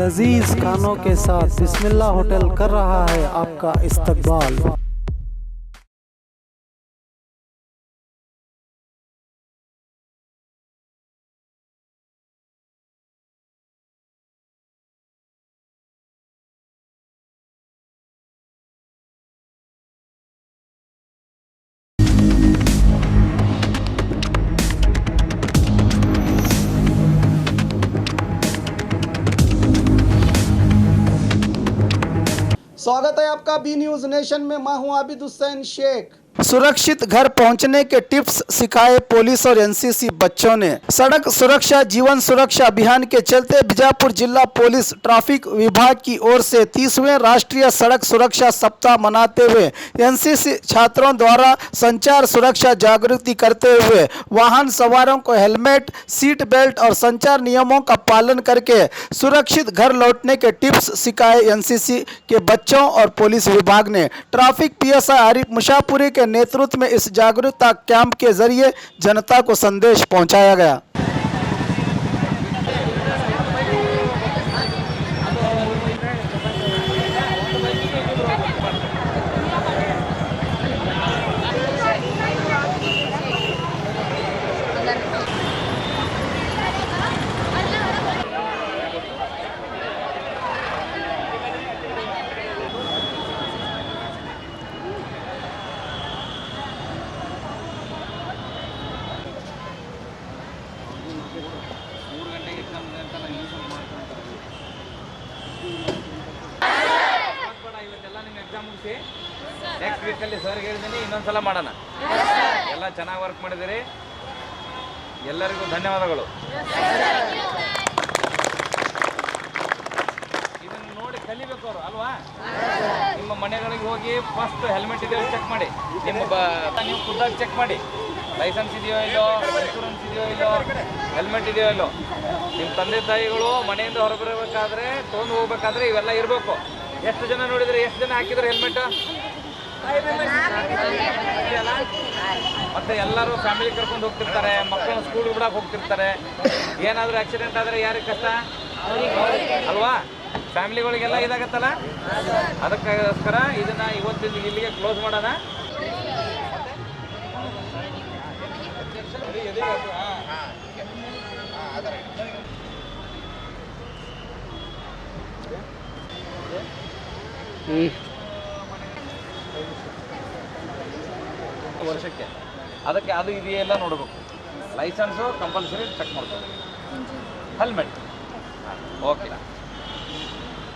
लजीज खानों के साथ बिस्मिल्लाह होटल कर रहा है आपका इस्तकबाल। स्वागत है आपका बी न्यूज नेशन में। मैं हूं आबिद हुसैन शेख। सुरक्षित घर पहुंचने के टिप्स सिखाए पुलिस और एनसीसी बच्चों ने। सड़क सुरक्षा जीवन सुरक्षा अभियान के चलते बीजापुर जिला पुलिस ट्रैफिक विभाग की ओर से 30वें राष्ट्रीय सड़क सुरक्षा सप्ताह मनाते हुए एनसीसी छात्रों द्वारा संचार सुरक्षा जागृति करते हुए वाहन सवारों को हेलमेट, सीट बेल्ट और संचार नियमों का पालन करके सुरक्षित घर लौटने के टिप्स सिखाए एनसीसी के बच्चों और पुलिस विभाग ने। ट्रैफिक पीएसआई आरिफ मुशापुरी के नेतृत्व में इस जागरूकता कैंप के जरिए जनता को संदेश पहुंचाया गया। ನೆಕ್ಸ್ಟ್ ವೀಕಲ್ಲಿ ಸರ್ ಹೇಳಿದ್ದೀನಿ, ಇನ್ನೊಂದ್ಸಲ ಮಾಡೋಣ. ಎಲ್ಲ ಚೆನ್ನಾಗಿ ವರ್ಕ್ ಮಾಡಿದಿರಿ, ಎಲ್ಲರಿಗೂ ಧನ್ಯವಾದಗಳು. ಇದನ್ನು ನೋಡಿ ಕಲಿಬೇಕು ಅವರು ಅಲ್ವಾ? ನಿಮ್ಮ ಮನೆಗಳಿಗೆ ಹೋಗಿ ಫಸ್ಟ್ ಹೆಲ್ಮೆಟ್ ಇದೆಯೋ ಚೆಕ್ ಮಾಡಿ, ನೀವು ಖುದ್ದಾಗಿ ಚೆಕ್ ಮಾಡಿ, ಲೈಸೆನ್ಸ್ ಇದೆಯೋ ಇಲ್ಲೋ, ಇನ್ಶೂರೆನ್ಸ್ ಇದೆಯೋ ಇಲ್ಲೋ, ಹೆಲ್ಮೆಟ್ ಇದೆಯೋ ಇಲ್ಲೋ. ನಿಮ್ಮ ತಂದೆ ತಾಯಿಗಳು ಮನೆಯಿಂದ ಹೊರಬರಬೇಕಾದ್ರೆ ತೊಗೊಂಡು ಹೋಗ್ಬೇಕಾದ್ರೆ ಇವೆಲ್ಲ ಇರಬೇಕು. ಎಷ್ಟು ಜನ ನೋಡಿದ್ರೆ, ಎಷ್ಟು ಜನ ಹಾಕಿದ್ರೆ ಹೆಲ್ಮೆಟ್? ಮತ್ತೆ ಎಲ್ಲರೂ ಫ್ಯಾಮಿಲಿ ಕರ್ಕೊಂಡು ಹೋಗ್ತಿರ್ತಾರೆ, ಮಕ್ಕಳನ್ನ ಸ್ಕೂಲ್ಗೆ ಬಿಡಕ್ಕೆ ಹೋಗ್ತಿರ್ತಾರೆ. ಏನಾದರೂ ಆಕ್ಸಿಡೆಂಟ್ ಆದರೆ ಯಾರಿಗೆ ಕಷ್ಟ ಅಲ್ವಾ? ಫ್ಯಾಮಿಲಿಗಳಿಗೆಲ್ಲ ಇದಾಗತ್ತಲ್ಲ. ಅದಕ್ಕೋಸ್ಕರ ಇದನ್ನ ಇವತ್ತಿನ ಇಲ್ಲಿಗೆ ಕ್ಲೋಸ್ ಮಾಡೋಣ. ವರ್ಷಕ್ಕೆ ಅದಕ್ಕೆ ಅದು ಇದೆಯೆಲ್ಲ ನೋಡಬೇಕು. ಲೈಸೆನ್ಸು ಕಂಪಲ್ಸರಿ ಚೆಕ್ ಮಾಡ್ತಾರೆ, ಹೆಲ್ಮೆಟ್. ಓಕೆ,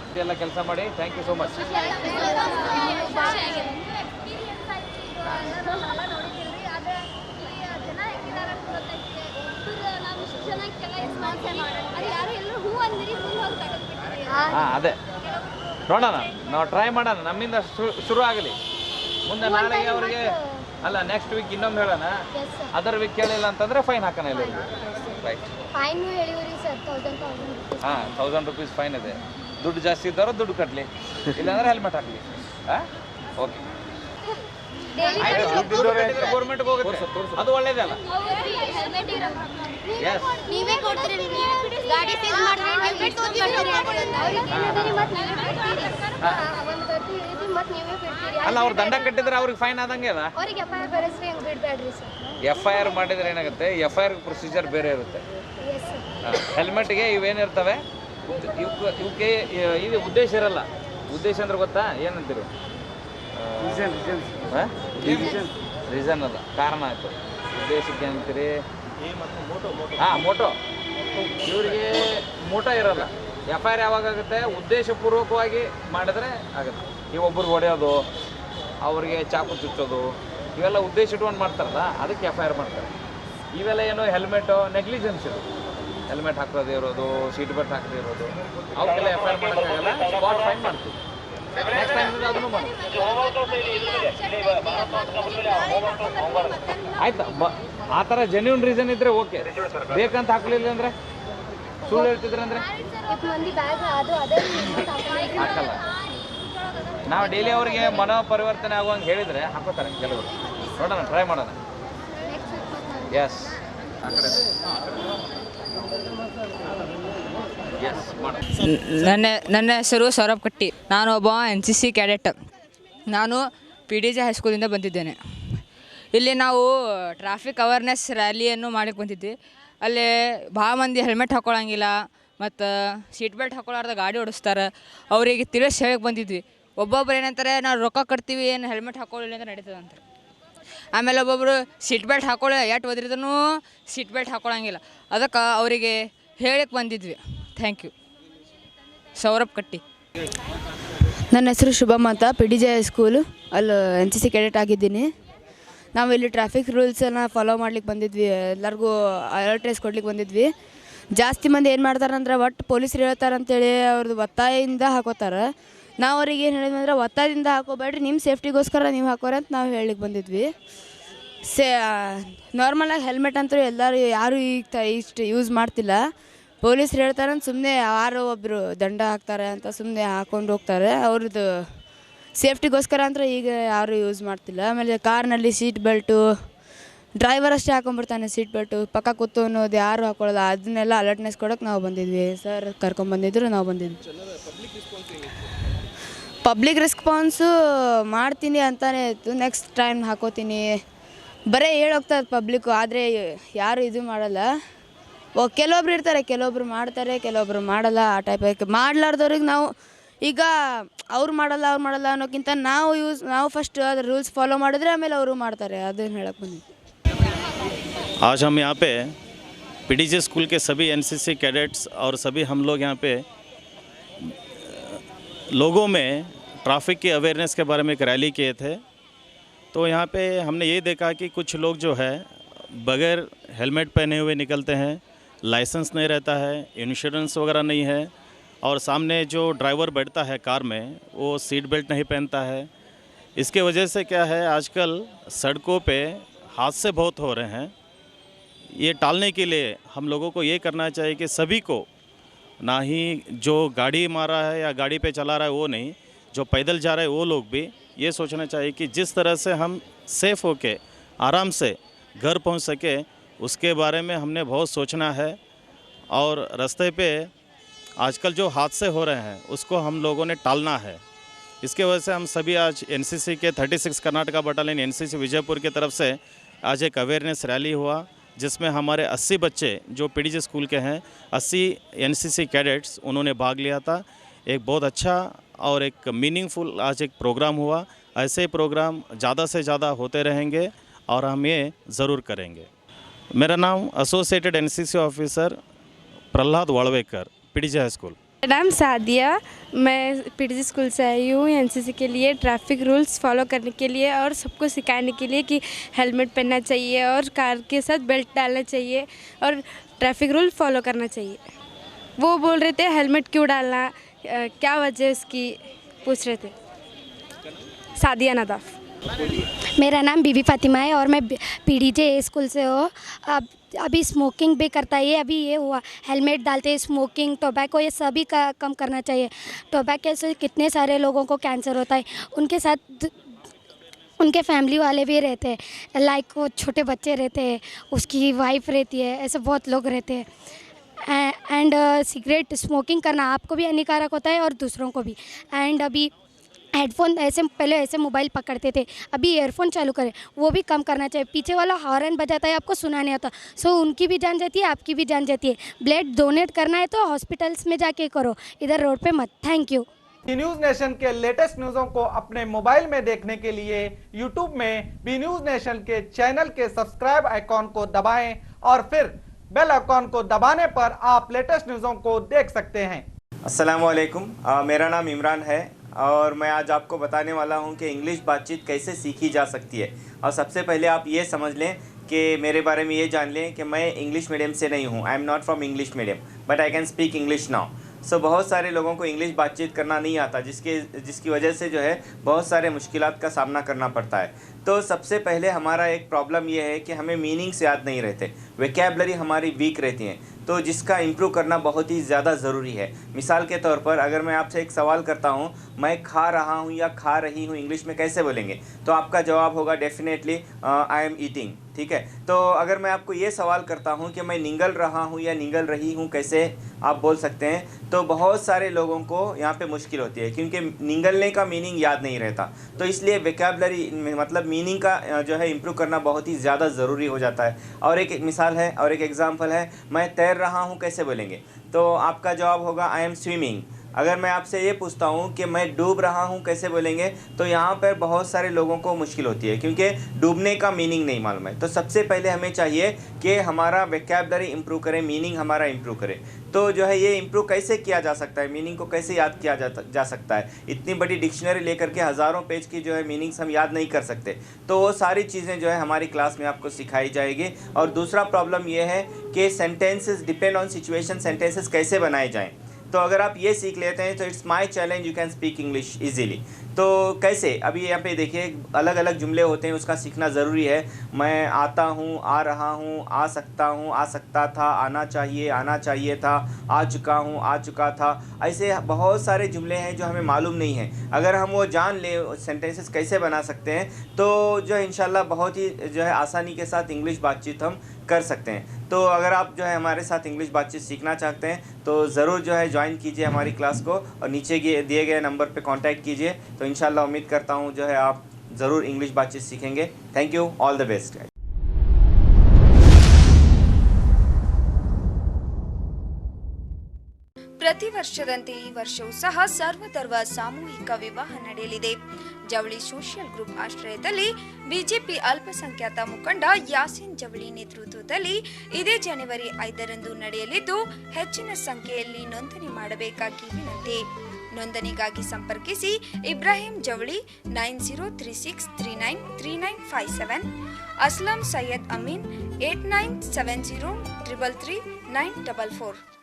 ಇದೆಲ್ಲ ಕೆಲಸ ಮಾಡಿ. Thank you so much. ಹಾಂ, ಅದೇ ನೋಡೋಣ, ನಾವು ಟ್ರೈ ಮಾಡೋಣ. ನಮ್ಮಿಂದ ಶುರು ಆಗಲಿ. ಮುಂದೆ ನಾಳೆಗೆ ಅವರಿಗೆ ಅಲ್ಲ, ನೆಕ್ಸ್ಟ್ ವೀಕ್ ಇನ್ನೊಂದು ಹೇಳೋಣ. ಅದರ್ ವೀಕ್ ಕೇಳಿಲ್ಲ ಅಂತಂದ್ರೆ ಫೈನ್ ಹಾಕೋಣ ಎಲ್ಲರಿಗೂ. ರೈಟ್, ಹಾಂ, 1000 ರೂಪೀಸ್ ಫೈನ್ ಇದೆ. ದುಡ್ಡು ಜಾಸ್ತಿ ಇದ್ದವರು ದುಡ್ಡು ಕಟ್ಟಲಿ, ಇಲ್ಲಾಂದ್ರೆ ಹೆಲ್ಮೆಟ್ ಹಾಕಲಿ. ಹಾಂ, ಓಕೆ. ಗೌರ್ಮೆಂಟ್ಗೆ ಹೋಗುತ್ತೆ, ಅದು ಒಳ್ಳೇದೇ ಅಲ್ಲ. ಅಲ್ಲ, ಅವ್ರು ದಂಡ ಕಟ್ಟಿದ್ರೆ ಅವ್ರಿಗೆ ಫೈನ್ ಆದಂಗೆ ಅಲ್ಲ. FIR ಮಾಡಿದ್ರೆ ಏನಾಗುತ್ತೆ, FIR ಪ್ರೊಸೀಜರ್ ಬೇರೆ ಇರುತ್ತೆ. ಹೆಲ್ಮೆಟ್ಗೆ ಇವೇನಿರ್ತವೆ, ಇವಕ್ಕೆ ಇದು ಉದ್ದೇಶ ಇರಲ್ಲ. ಉದ್ದೇಶ ಅಂದ್ರೆ ಗೊತ್ತಾ ಏನಂತೀರಿ? ರೀಸನ್ ಅಲ್ಲ, ಕಾರಣ ಆಯ್ತು. ಉದ್ದೇಶಕ್ಕೆ ಏನಂತೀರಿ? ಹಾಂ, ಮೋಟೋ. ಇವರಿಗೆ ಮೋಟೋ ಇರಲ್ಲ. FIR ಯಾವಾಗುತ್ತೆ? ಉದ್ದೇಶಪೂರ್ವಕವಾಗಿ ಮಾಡಿದ್ರೆ ಆಗುತ್ತೆ. ಈ ಒಬ್ಬರು ಹೊಡೆಯೋದು, ಅವ್ರಿಗೆ ಚಾಕು ಚುಚ್ಚೋದು, ಇವೆಲ್ಲ ಉದ್ದೇಶ ಇಟ್ಕೊಂಡು ಮಾಡ್ತಾರಲ್ಲ, ಅದಕ್ಕೆ FIR ಮಾಡ್ತಾರೆ. ಇವೆಲ್ಲ ಏನು ಹೆಲ್ಮೆಟು ನೆಗ್ಲಿಜೆನ್ಸ್ ಇದು. ಹೆಲ್ಮೆಟ್ ಹಾಕೋದೇ ಇರೋದು, ಸೀಟ್ ಬೆಲ್ಟ್ ಹಾಕದೇ ಇರೋದು, ಅವಕ್ಕೆಲ್ಲ FIR ಮಾಡೋಕ್ಕಾಗಲ್ಲ. ಸ್ಪಾಟ್ ಫೈನ್ ಮಾಡ್ತೀವಿ. ನೆಕ್ಸ್ಟ್ ಟೈಮ್ ಅದನ್ನು ಮಾಡಿ. ಆಯ್ತಾ? ಆ ಥರ ಜೆನ್ಯೂನ್ ರೀಸನ್ ಇದ್ದರೆ ಓಕೆ. ಬೇಕಂತ ಹಾಕಲಿಲ್ಲ ಅಂದರೆ, ಸುಳ್ಳು ಹೇಳ್ತಿದ್ರೆ ಅಂದರೆ ಹಾಕಲ್ಲ. ನಾವು ಡೈಲಿ ಅವರಿಗೆ ಮನೋ ಪರಿವರ್ತನೆ ಆಗುವಂಗೆ ಹೇಳಿದರೆ ಹಾಕೋತಾರೆ ಕೆಲವರು. ನೋಡೋಣ, ಟ್ರೈ ಮಾಡೋಣ. ಎಸ್, ಆ ಕಡೆ ಎಸ್ ಮಾಡಿ. ನನ್ನ ಹೆಸರು ಸೌರಭ್ ಕಟ್ಟಿ. ನಾನು ಒಬ್ಬ NCC ಕ್ಯಾಡೆಟ್. ನಾನು PDJ ಹೈಸ್ಕೂಲಿಂದ ಬಂದಿದ್ದೇನೆ. ಇಲ್ಲಿ ನಾವು ಟ್ರಾಫಿಕ್ ಅವೇರ್ನೆಸ್ ರ್ಯಾಲಿಯನ್ನು ಮಾಡಕ್ಕೆ ಬಂದಿದ್ವಿ. ಅಲ್ಲಿ ಭಾಳ ಮಂದಿ ಹೆಲ್ಮೆಟ್ ಹಾಕ್ಕೊಳ್ಳಂಗಿಲ್ಲ ಮತ್ತು ಸೀಟ್ ಬೆಲ್ಟ್ ಹಾಕ್ಕೊಳ್ಳಾರ್ದ ಗಾಡಿ ಓಡಿಸ್ತಾರೆ. ಅವರಿಗೆ ತಿಳಿಸಿ ಹೇಳಕ್ಕೆ ಬಂದಿದ್ವಿ. ಒಬ್ಬೊಬ್ರು ಏನಂತಾರೆ ನಾವು ರೊಕ್ಕ ಕಟ್ತೀವಿ, ಏನು ಹೆಲ್ಮೆಟ್ ಹಾಕ್ಕೊಳ್ಳಿಲ್ಲ ಅಂತ ನಡೀತದೆ ಅಂತಾರೆ. ಆಮೇಲೆ ಒಬ್ಬೊಬ್ಬರು ಸೀಟ್ ಬೆಲ್ಟ್ ಹಾಕ್ಕೊಳ್ಳಿ, ಎಷ್ಟು ಒದ್ರಿದ್ರೂ ಸೀಟ್ ಬೆಲ್ಟ್ ಹಾಕ್ಕೊಳ್ಳಂಗಿಲ್ಲ. ಅದಕ್ಕೆ ಅವರಿಗೆ ಹೇಳಕ್ಕೆ ಬಂದಿದ್ವಿ. Thank you. ಸೌರಭ್ ಕಟ್ಟಿ. ನನ್ನ ಹೆಸರು ಶುಭಮ್ ಅಂತ, PDJ ಹೈಸ್ಕೂಲು ಅಲ್ಲಿ NCC ಕ್ಯಾಡೆಟ್ ಆಗಿದ್ದೀನಿ. ನಾವು ಇಲ್ಲಿ ಟ್ರಾಫಿಕ್ ರೂಲ್ಸನ್ನು ಫಾಲೋ ಮಾಡ್ಲಿಕ್ಕೆ ಬಂದಿದ್ವಿ. ಎಲ್ಲರಿಗೂ ಅಲರ್ಟ್ನೆಸ್ ಕೊಡ್ಲಿಕ್ಕೆ ಬಂದಿದ್ವಿ. ಜಾಸ್ತಿ ಮಂದಿ ಏನು ಮಾಡ್ತಾರಂದ್ರೆ ಒಟ್ಟು ಪೊಲೀಸರು ಹೇಳ್ತಾರಂತೇಳಿ ಅವ್ರದ್ದು ಒತ್ತಾಯದಿಂದ ಹಾಕೋತಾರೆ. ನಾವು ಅವ್ರಿಗೆ ಏನು ಹೇಳಿದ್ವಿ ಅಂದ್ರೆ ಒತ್ತಾಯದಿಂದ ಹಾಕೋಬೇಡ್ರಿ, ನಿಮ್ಮ ಸೇಫ್ಟಿಗೋಸ್ಕರ ನೀವು ಹಾಕೋರಿ ಅಂತ ನಾವು ಹೇಳಿಕ್ಕೆ ಬಂದಿದ್ವಿ. ನಾರ್ಮಲಾಗಿ ಹೆಲ್ಮೆಟ್ ಅಂತೂ ಎಲ್ಲರೂ ಯಾರೂ ಈಗ ಇಷ್ಟು ಯೂಸ್ ಮಾಡ್ತಿಲ್ಲ. ಪೊಲೀಸರು ಹೇಳ್ತಾರಂತ ಸುಮ್ಮನೆ ಯಾರೋ ಒಬ್ಬರು ದಂಡ ಹಾಕ್ತಾರೆ ಅಂತ ಸುಮ್ಮನೆ ಹಾಕ್ಕೊಂಡು ಹೋಗ್ತಾರೆ. ಅವ್ರದ್ದು ಸೇಫ್ಟಿಗೋಸ್ಕರ ಅಂತ ಈಗ ಯಾರೂ ಯೂಸ್ ಮಾಡ್ತಿಲ್ಲ. ಆಮೇಲೆ ಕಾರ್ನಲ್ಲಿ ಸೀಟ್ ಬೆಲ್ಟು ಡ್ರೈವರ್ ಅಷ್ಟೇ ಹಾಕೊಂಡ್ಬಿಡ್ತಾನೆ ಸೀಟ್ ಬೆಲ್ಟು, ಪಕ್ಕ ಕೂತು ಅನ್ನೋದು ಯಾರು ಹಾಕೊಳ್ಳಲ್ಲ. ಅದನ್ನೆಲ್ಲ ಅಲರ್ಟ್ನೆಸ್ ಕೊಡೋಕೆ ನಾವು ಬಂದಿದ್ವಿ. ಸರ್ ಕರ್ಕೊಂಬಂದಿದ್ರು, ನಾವು ಬಂದಿದ್ವಿ. ಪಬ್ಲಿಕ್ ರೆಸ್ಪಾನ್ಸು ಮಾಡ್ತೀನಿ ಅಂತಲೇ ಇತ್ತು. ನೆಕ್ಸ್ಟ್ ಟೈಮ್ ಹಾಕೋತೀನಿ ಬರೀ ಹೇಳೋಗ್ತಾರೆ ಪಬ್ಲಿಕ್ಕು, ಆದರೆ ಯಾರು ಇದು ಮಾಡಲ್ಲ. ಕೆಲವೊಬ್ರು ಇರ್ತಾರೆ, ಕೆಲವೊಬ್ರು ಮಾಡ್ತಾರೆ, ಕೆಲವೊಬ್ರು ಮಾಡಲ್ಲ. ಆ ಟೈಪ್ ಮಾಡ್ಲಾರ್ದವ್ರಿಗೆ ನಾವು ಈಗ ಅವ್ರು ಮಾಡಲ್ಲ ಅನ್ನೋಕ್ಕಿಂತ ನಾವು ಫಸ್ಟ್ ಅದ್ರ ರೂಲ್ಸ್ ಫಾಲೋ ಮಾಡಿದ್ರೆ ಆಮೇಲೆ ಅವರು ಮಾಡ್ತಾರೆ. ಅದನ್ನು ಹೇಳಕ್ಕೆ ಬಂದಿದ್ವಿ. आज हम यहाँ पे PDJ स्कूल के सभी NCC कैडेट्स और सभी हम लोग यहाँ पे लोगों में ट्रैफिक की अवेयरनेस के बारे में एक रैली किए थे. तो यहाँ पे हमने ये देखा कि कुछ लोग जो है बगैर हेलमेट पहने हुए निकलते हैं, लाइसेंस नहीं रहता है, इंश्योरेंस वगैरह नहीं है, और सामने जो ड्राइवर बैठता है कार में वो सीट बेल्ट नहीं पहनता है. इसके वजह से क्या है, आजकल सड़कों पे हादसे बहुत हो रहे हैं. ये टालने के लिए हम लोगों को ये करना चाहिए कि सभी को, ना ही जो गाड़ी मारा है या गाड़ी पे चला रहा है वो नहीं, जो पैदल जा रहे हैं वो लोग भी ये सोचना चाहिए कि जिस तरह से हम सेफ़ होके आराम से घर पहुंच सके, उसके बारे में हमने बहुत सोचना है. और रास्ते पे आजकल जो हादसे हो रहे हैं उसको हम लोगों ने टालना है. इसके वजह से हम सभी आज NCC के 36 कर्नाटका बटालियन NCC विजयपुर की तरफ से आज एक अवेयरनेस रैली हुआ, जिसमें हमारे 80 बच्चे जो PDJ स्कूल के हैं, 80 NCC कैडेट्स, उन्होंने भाग लिया था. एक बहुत अच्छा और एक मीनिंगफुल आज एक प्रोग्राम हुआ. ऐसे प्रोग्राम ज़्यादा से ज़्यादा होते रहेंगे और हम ये ज़रूर करेंगे. मेरा नाम associated NCC officer Prahlad Wadvekar, PDJ high school. मेरा नाम सादिया, मैं PDJ स्कूल से आई हूँ NCC के लिए, ट्रैफिक रूल्स फॉलो करने के लिए और सबको सिखाने के लिए कि हेलमेट पहनना चाहिए और कार के साथ बेल्ट डालना चाहिए और ट्रैफिक रूल फॉलो करना चाहिए. वो बोल रहे थे हेलमेट क्यों डालना, क्या वजह उसकी पूछ रहे थे. सादिया नदाफ. मेरा नाम बीबी फातिमा है और मैं PDJ स्कूल से हूँ. अभी स्मोकिंग भी करता है, अभी ये हुआ हेलमेट डालते हैं, स्मोकिंग, टोबैको, ये सभी का कम करना चाहिए. टोबैको से कितने सारे लोगों को कैंसर होता है, उनके साथ उनके फैमिली वाले भी रहते हैं, लाइक वो छोटे बच्चे रहते हैं, उसकी वाइफ रहती है, ऐसे बहुत लोग रहते हैं. एंड सिगरेट स्मोकिंग करना आपको भी हानिकारक होता है और दूसरों को भी. एंड अभी हेडफोन ऐसे पहले ऐसे मोबाइल पकड़ते थे, अभी ईयरफोन चालू करें, वो भी कम करना चाहिए. पीछे वाला हॉर्न बजाता है, आपको सुना नहीं आता, सो उनकी भी जान जाती है, आपकी भी जान जाती है. ब्लड डोनेट करना है तो हॉस्पिटल्स में जाके करो, इधर रोड पे मत. Thank you. न्यूज नेशन के लेटेस्ट न्यूज़ों को अपने मोबाइल में देखने के लिए यूट्यूब में बी न्यूज नेशन के चैनल के सब्सक्राइब आइकॉन को दबाएं और फिर बेल आइकॉन को दबाने पर आप लेटेस्ट न्यूज़ों को देख सकते हैं. अस्सलाम वालेकुम, मेरा नाम इमरान है और मैं आज आपको बताने वाला हूं कि इंग्लिश बातचीत कैसे सीखी जा सकती है. और सबसे पहले आप ये समझ लें कि मेरे बारे में ये जान लें कि मैं इंग्लिश मीडियम से नहीं हूं. I am not from English medium but I can speak English now. So बहुत सारे लोगों को इंग्लिश बातचीत करना नहीं आता, जिसकी वजह से जो है बहुत सारे मुश्किलात का सामना करना पड़ता है. तो सबसे पहले हमारा एक प्रॉब्लम ये है कि हमें मीनिंग्स याद नहीं रहते, वोकैबुलरी हमारी वीक रहती हैं, तो जिसका इम्प्रूव करना बहुत ही ज़्यादा ज़रूरी है. मिसाल के तौर पर अगर मैं आपसे एक सवाल करता हूँ, मैं खा रहा हूँ या खा रही हूँ इंग्लिश में कैसे बोलेंगे, तो आपका जवाब होगा डेफिनेटली आई एम ईटिंग. ठीक है। तो अगर मैं आपको ये सवाल करता हूँ कि मैं निगल रहा हूँ या निगल रही हूँ कैसे आप बोल सकते हैं, तो बहुत सारे लोगों को यहाँ पे मुश्किल होती है क्योंकि निगलने का मीनिंग याद नहीं रहता। तो इसलिए वोकैबुलरी मतलब मीनिंग का जो है इम्प्रूव करना बहुत ही ज़्यादा ज़रूरी हो जाता है। और एक मिसाल है और एक एग्जांपल है, मैं तैर रहा हूँ कैसे बोलेंगे? तो आपका जवाब होगा आई एम स्विमिंग। अगर मैं आपसे ये पूछता हूँ कि मैं डूब रहा हूँ कैसे बोलेंगे, तो यहाँ पर बहुत सारे लोगों को मुश्किल होती है क्योंकि डूबने का मीनिंग नहीं मालूम है। तो सबसे पहले हमें चाहिए कि हमारा वोकैबुलरी इम्प्रूव करें, मीनिंग हमारा इम्प्रूव करें। तो जो है ये इम्प्रूव कैसे किया जा सकता है, मीनिंग को कैसे याद किया जा सकता है? इतनी बड़ी डिक्शनरी लेकर के हज़ारों पेज की जो है मीनिंग्स हम याद नहीं कर सकते। तो वो सारी चीज़ें जो है हमारी क्लास में आपको सिखाई जाएगी। और दूसरा प्रॉब्लम ये है कि sentences depend on situation, sentences कैसे बनाए जाएँ। तो अगर आप ये सीख लेते हैं तो it's my challenge, you can speak English easily. तो कैसे, अभी यहाँ पे देखिए अलग अलग जुमले होते हैं, उसका सीखना ज़रूरी है। मैं आता हूँ, आ रहा हूँ, आ सकता था, आना चाहिए था, आ चुका हूँ, आ चुका था। ऐसे बहुत सारे जुमले हैं जो हमें मालूम नहीं है। अगर हम वो जान ले सेंटेंसेस कैसे बना सकते हैं, तो जो है इंशाल्लाह बहुत ही जो है आसानी के साथ इंग्लिश बातचीत हम कर सकते हैं। तो अगर आप जो है हमारे साथ इंग्लिश बातचीत सीखना चाहते हैं तो ज़रूर जो है ज्वाइन कीजिए हमारी क्लास को और नीचे दिए गए नंबर पे कांटेक्ट कीजिए। तो इंशाल्लाह उम्मीद करता हूँ जो है आप ज़रूर इंग्लिश बातचीत सीखेंगे। Thank you, all the best. ಪ್ರತಿ ವರ್ಷದಂತೆ ಈ ವರ್ಷವೂ ಸಹ ಸರ್ವಧರ್ಮ ಸಾಮೂಹಿಕ ವಿವಾಹ ನಡೆಯಲಿದೆ. ಜವಳಿ ಸೋಷಿಯಲ್ ಗ್ರೂಪ್ ಆಶ್ರಯದಲ್ಲಿ ಬಿಜೆಪಿ ಅಲ್ಪಸಂಖ್ಯಾತ ಮುಖಂಡ ಯಾಸೀನ್ ಜವಳಿ ನೇತೃತ್ವದಲ್ಲಿ ಇದೇ ಜನವರಿ 5ರಂದು ನಡೆಯಲಿದ್ದು, ಹೆಚ್ಚಿನ ಸಂಖ್ಯೆಯಲ್ಲಿ ನೋಂದಣಿ ಮಾಡಬೇಕಾಗಿ ವಿನಂತಿ. ನೋಂದಣಿಗಾಗಿ ಸಂಪರ್ಕಿಸಿ ಇಬ್ರಾಹಿಂ ಜವಳಿ 9036393957, ಅಸ್ಲಂ ಸೈಯದ್ ಅಮೀನ್ 8970333944.